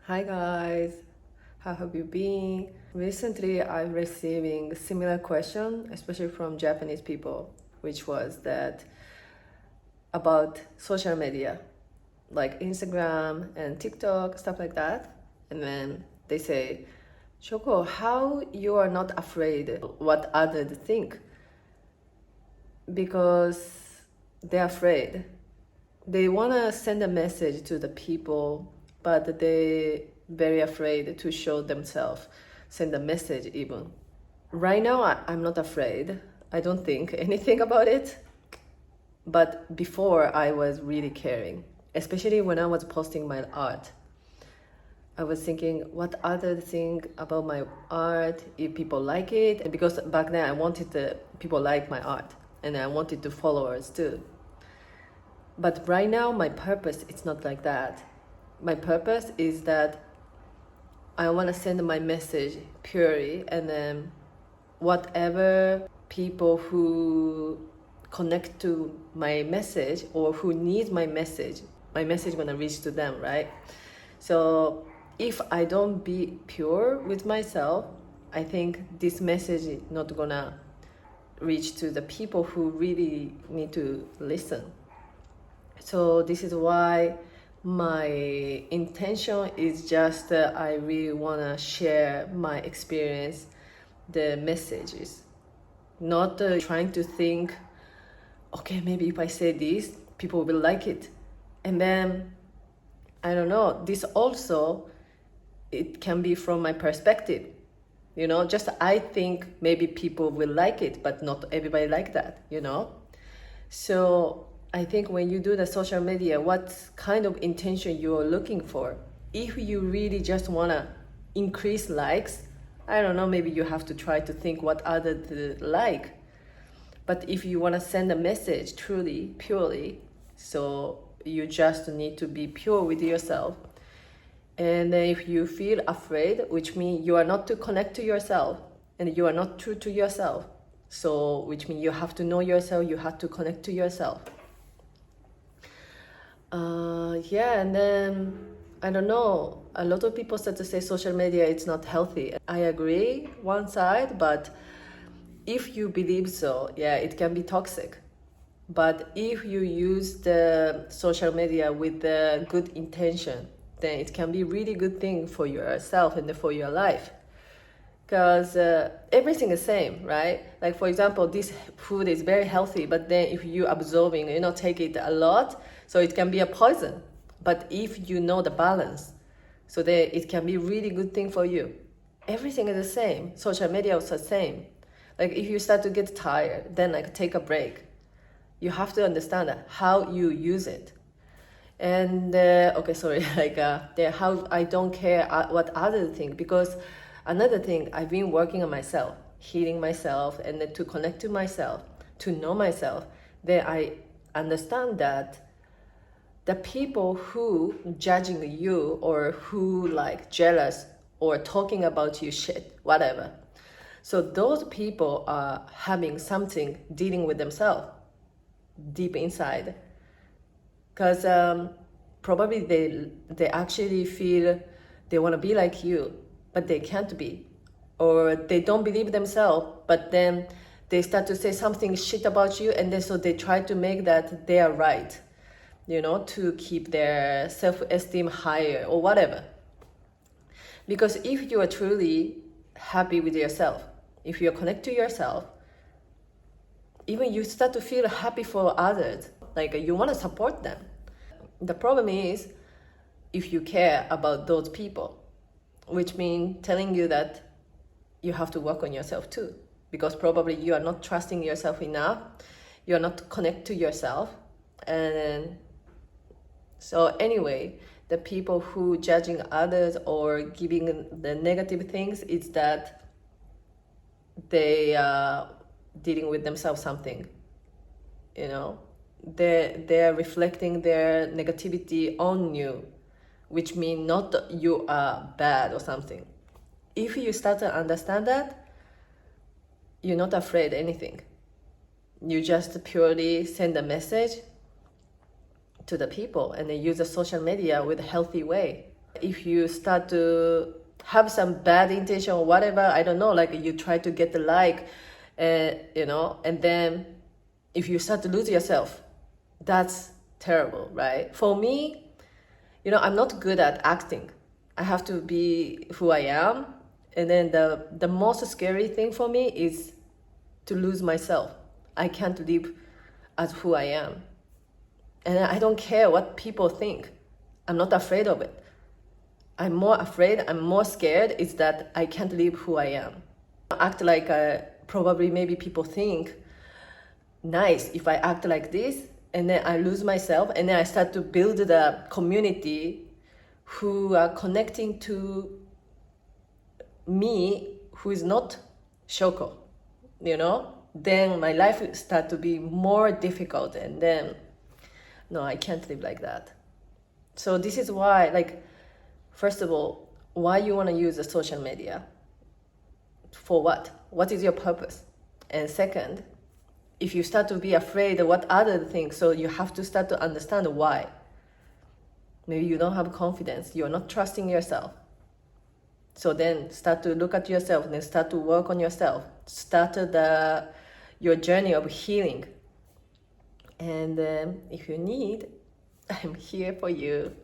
Hi guys, how have you been? Recently I'm receiving similar question, especially from Japanese people, which was that about social media, like Instagram and TikTok, stuff like that. And then they say, Shoko, how you are not afraid what others think? Because they're afraid. They want to send a message to the people, but they very afraid to show themselves, send a message even. Right now, I'm not afraid. I don't think anything about it. But before, I was really caring, especially when I was posting my art. I was thinking what others think about my art, if people like it. And because back then I wanted people like my art and I wanted the followers too. But right now, my purpose, it's not like that. My purpose is that I want to send my message purely, and then whatever people who connect to my message or who need my message gonna reach to them, right? So if I don't be pure with myself, I think this message is not gonna reach to the people who really need to listen. So this is why my intention is just I really want to share my experience, the messages, not trying to think, okay, maybe if I say this, people will like it. And then, I don't know, this also, it can be from my perspective. You know, just I think maybe people will like it, but not everybody like that, you know? So I think when you do the social media, what kind of intention you are looking for? If you really just want to increase likes, I don't know, maybe you have to try to think what others like. But if you want to send a message truly, purely, so you just need to be pure with yourself. And if you feel afraid, which means you are not to connect to yourself and you are not true to yourself. So which means you have to know yourself, you have to connect to yourself. And then, I don't know, a lot of people start to say social media, it's not healthy. I agree, one side, but if you believe so, yeah, it can be toxic. But if you use the social media with the good intention, then it can be really good thing for yourself and for your life. Because everything is same, right? Like for example, this food is very healthy, but then if you absorbing, take it a lot, so it can be a poison. But if you know the balance, so then it can be really good thing for you. Everything is the same. Social media is the same. Like if you start to get tired, then like take a break. You have to understand how you use it. And how I don't care what others think, because another thing, I've been working on myself, healing myself, and then to connect to myself, to know myself. Then I understand that the people who judging you or who like jealous or talking about you shit, whatever. So those people are having something dealing with themselves deep inside. Because probably they actually feel they want to be like you, but they can't be. Or they don't believe themselves, but then they start to say something shit about you, and then so they try to make that they are right, to keep their self-esteem higher or whatever. Because if you are truly happy with yourself, if you connect to yourself, even you start to feel happy for others, like you want to support them. The problem is if you care about those people, which means telling you that you have to work on yourself too, because probably you are not trusting yourself enough, you are not connect to yourself. And so anyway, the people who judging others or giving the negative things, it's that they are dealing with themselves something, they're reflecting their negativity on you, which means not you are bad or something. If you start to understand that, you're not afraid of anything. You just purely send a message to the people and they use the social media with a healthy way. If you start to have some bad intention or whatever, I don't know, like you try to get the like, and then if you start to lose yourself, that's terrible, right? For me, I'm not good at acting. I have to be who I am. And then the most scary thing for me is to lose myself. I can't live as who I am. And I don't care what people think. I'm not afraid of it. I'm more scared is that I can't live who I am. Act like probably maybe people think nice if I act like this, and then I lose myself, and then I start to build the community who are connecting to me who is not Shoko, then my life will start to be more difficult, and then no, I can't live like that. So this is why, first of all, why you want to use the social media? For what? What is your purpose? And second, if you start to be afraid of what other things, so you have to start to understand why. Maybe you don't have confidence, you're not trusting yourself. So then start to look at yourself and then start to work on yourself. Start your journey of healing. And if you need, I'm here for you.